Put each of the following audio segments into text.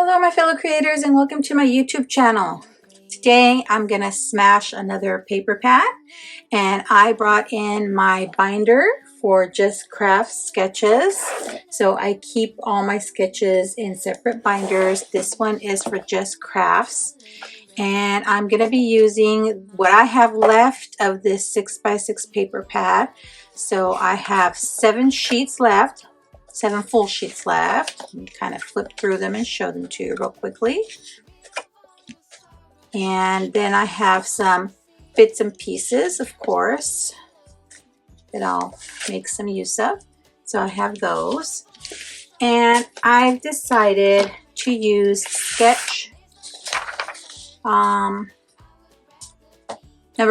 Hello my fellow creators and welcome to my YouTube channel. Today I'm gonna smash another paper pad, and I brought in my binder for Jess Crafts sketches. So I keep all my sketches in separate binders. This one is for Jess Crafts, and I'm gonna be using what I have left of this 6x6 paper pad. So I have 7 sheets left. 7 full sheets left. Let me kind of flip through them and show them to you real quickly. And then I have some bits and pieces, of course, that I'll make some use of. So I have those. And I've decided to use sketch number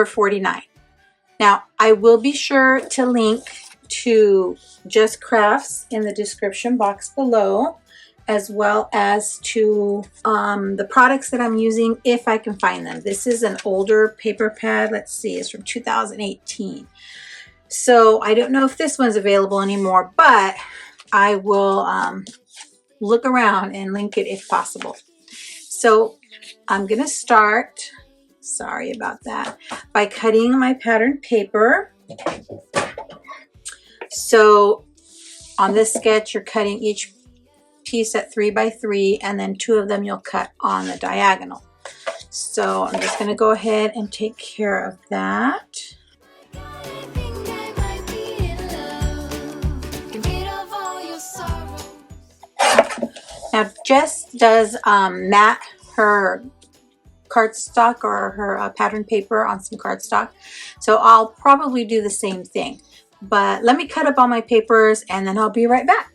49. Now, I will be sure to link to Jess Crafts in the description box below, as well as to the products that I'm using if I can find them. This is an older paper pad. Let's see, it's from 2018. So I don't know if this one's available anymore, but I will look around and link it if possible. So I'm gonna start, sorry about that, by cutting my pattern paper. So on this sketch, you're cutting each piece at 3 by 3, and then 2 of them you'll cut on the diagonal. So I'm just going to go ahead and take care of that. Now Jess does mat her cardstock or her pattern paper on some cardstock, so I'll probably do the same thing. But let me cut up all my papers and then I'll be right back.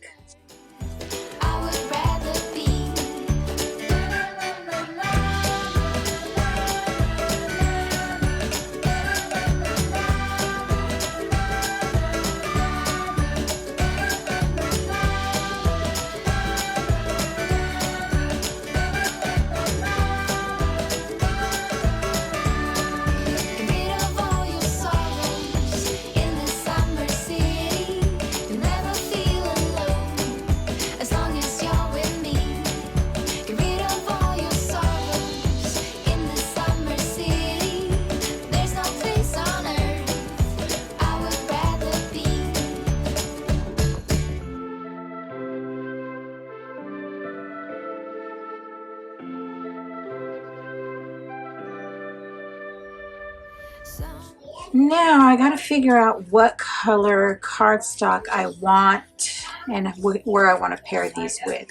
Now I gotta figure out what color cardstock I want and where I want to pair these with.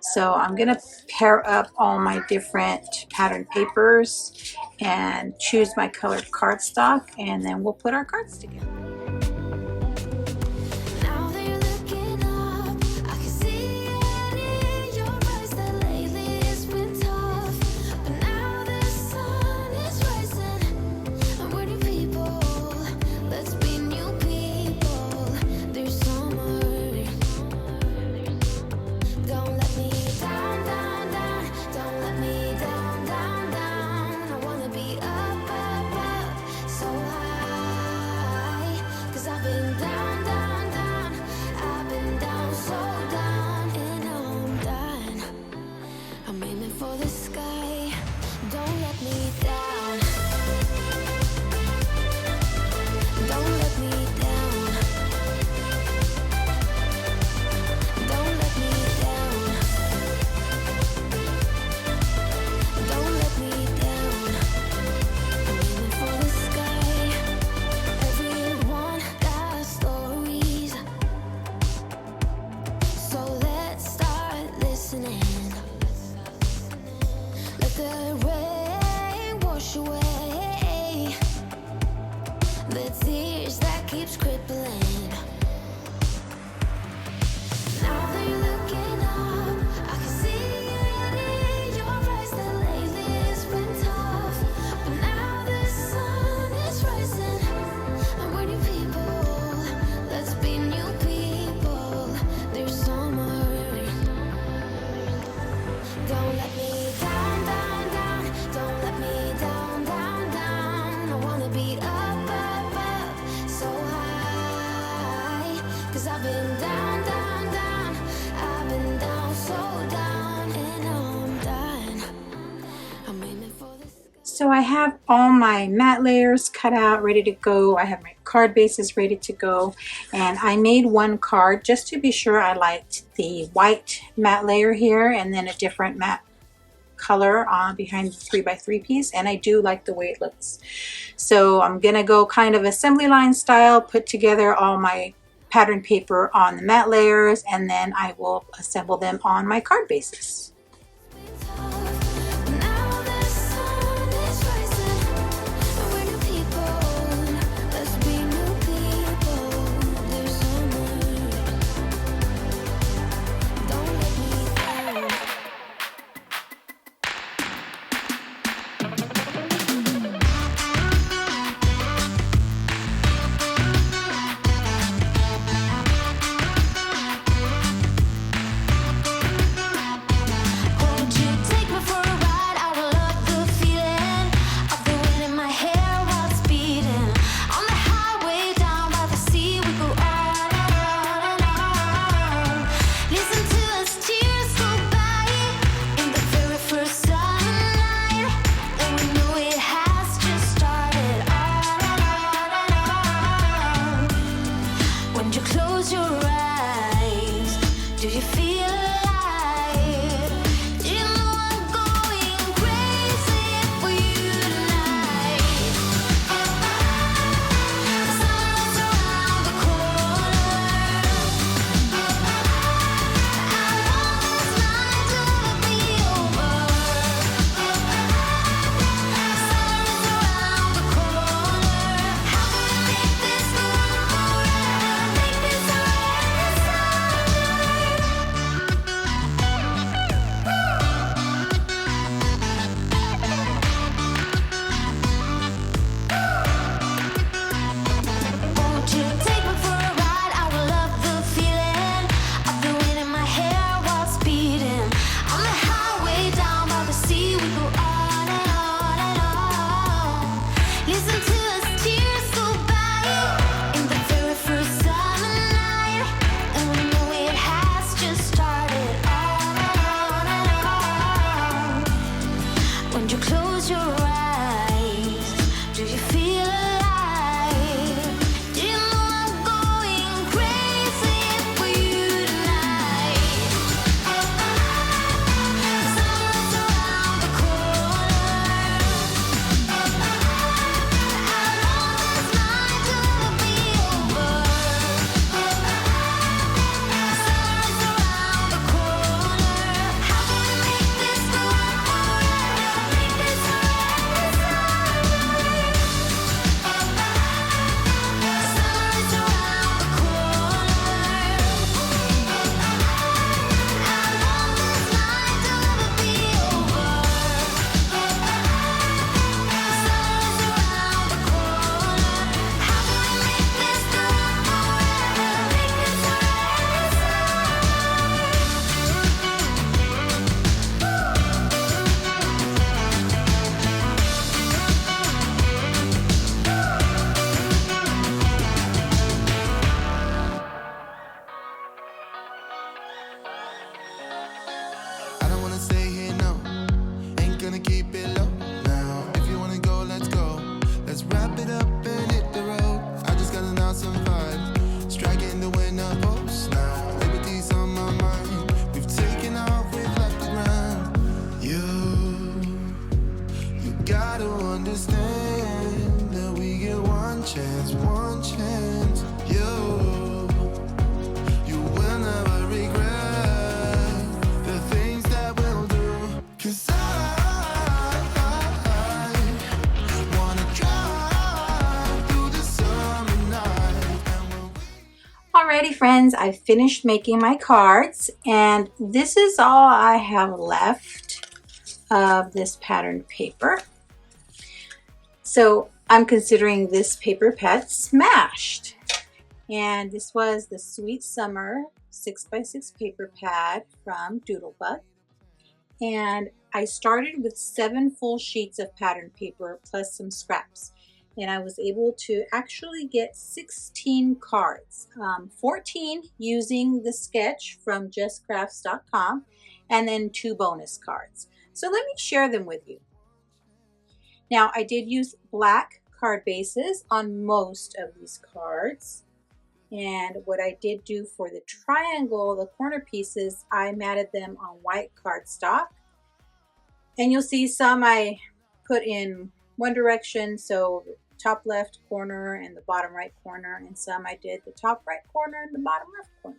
So I'm gonna pair up all my different pattern papers and choose my colored cardstock, and then we'll put our cards together. So I have all my mat layers cut out, ready to go. I have my card bases ready to go. And I made one card just to be sure I liked the white mat layer here and then a different matte color on behind the 3x3 piece. And I do like the way it looks. So I'm gonna go kind of assembly line style, put together all my pattern paper on the mat layers, and then I will assemble them on my card bases. Alrighty friends, I finished making my cards and this is all I have left of this patterned paper. So I'm considering this paper pad smashed. And this was the Sweet Summer 6x6 paper pad from Doodlebug. And I started with 7 full sheets of patterned paper plus some scraps. And I was able to actually get 16 cards, 14 using the sketch from jesscrafts.com, and then 2 bonus cards. So let me share them with you. Now, I did use black card bases on most of these cards. And what I did do for the triangle, the corner pieces, I matted them on white cardstock. And you'll see some I put in one direction, so the top left corner and the bottom right corner, and some I did the top right corner and the bottom left corner.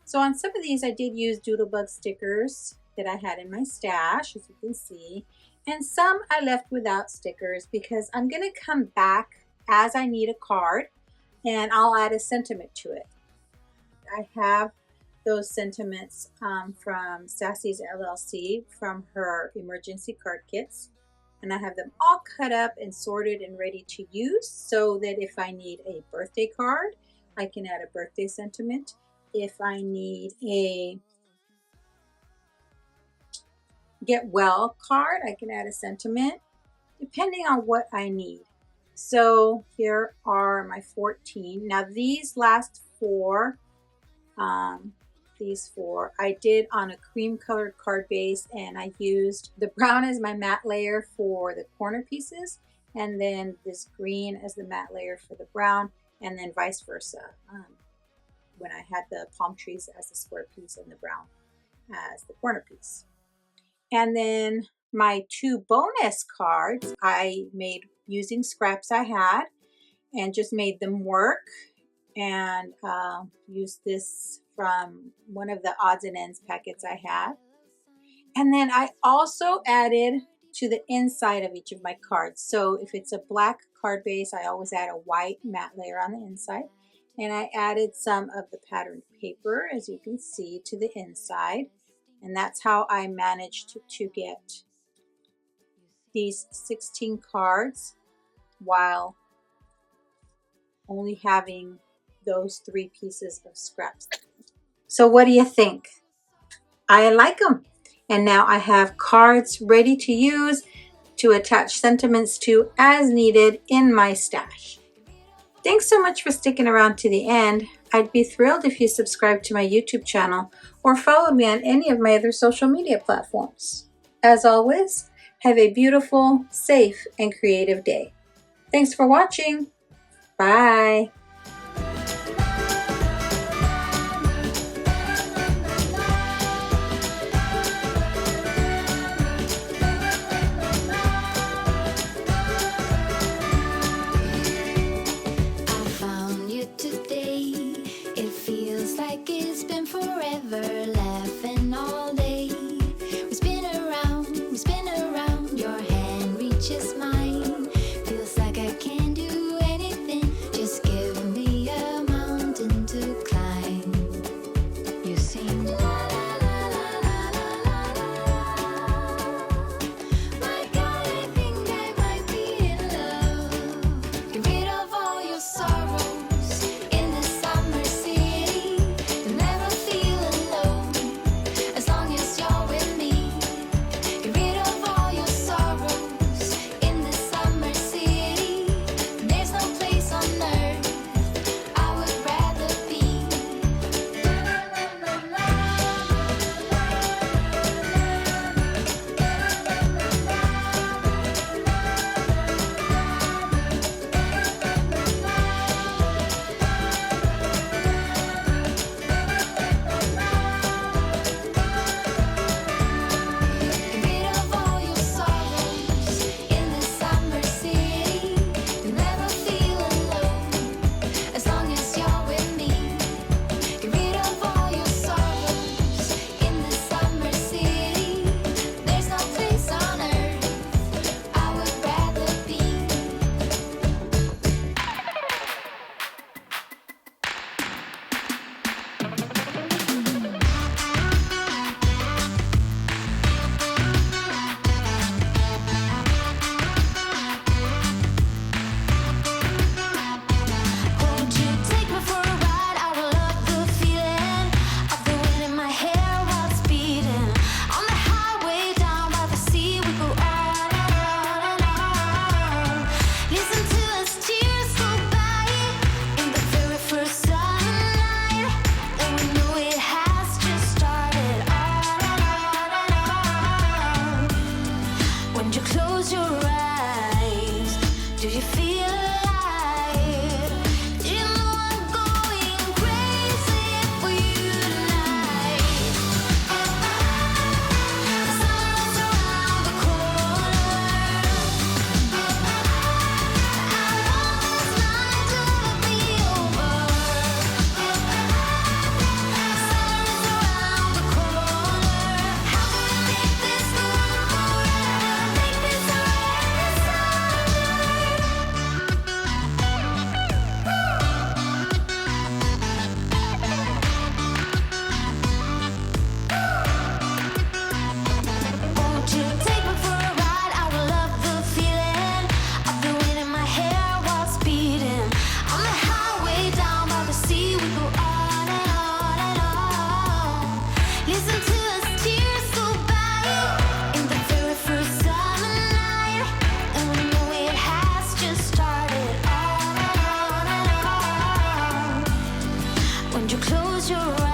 So on some of these I did use Doodlebug stickers that I had in my stash, as you can see, and some I left without stickers because I'm going to come back as I need a card and I'll add a sentiment to it. I have those sentiments from Sassy's LLC from her emergency card kits, and I have them all cut up and sorted and ready to use so that if I need a birthday card, I can add a birthday sentiment. If I need a get well card, I can add a sentiment depending on what I need. So here are my 14. Now these last four, I did on a cream colored card base, and I used the brown as my matte layer for the corner pieces, and then this green as the matte layer for the brown, and then vice versa. When I had the palm trees as the square piece and the brown as the corner piece. And then my two bonus cards I made using scraps I had and just made them work, and used this from one of the odds and ends packets I had. And then I also added to the inside of each of my cards. So if it's a black card base, I always add a white matte layer on the inside. And I added some of the patterned paper, as you can see, to the inside. And that's how I managed to get these 16 cards while only having those 3 pieces of scraps. So what do you think? I like them. And now I have cards ready to use to attach sentiments to as needed in my stash. Thanks so much for sticking around to the end. I'd be thrilled if you subscribe to my YouTube channel or follow me on any of my other social media platforms. As always, have a beautiful, safe, and creative day. Thanks for watching. Bye. Just mine. Feels like I can do anything. Just give When you close your eyes.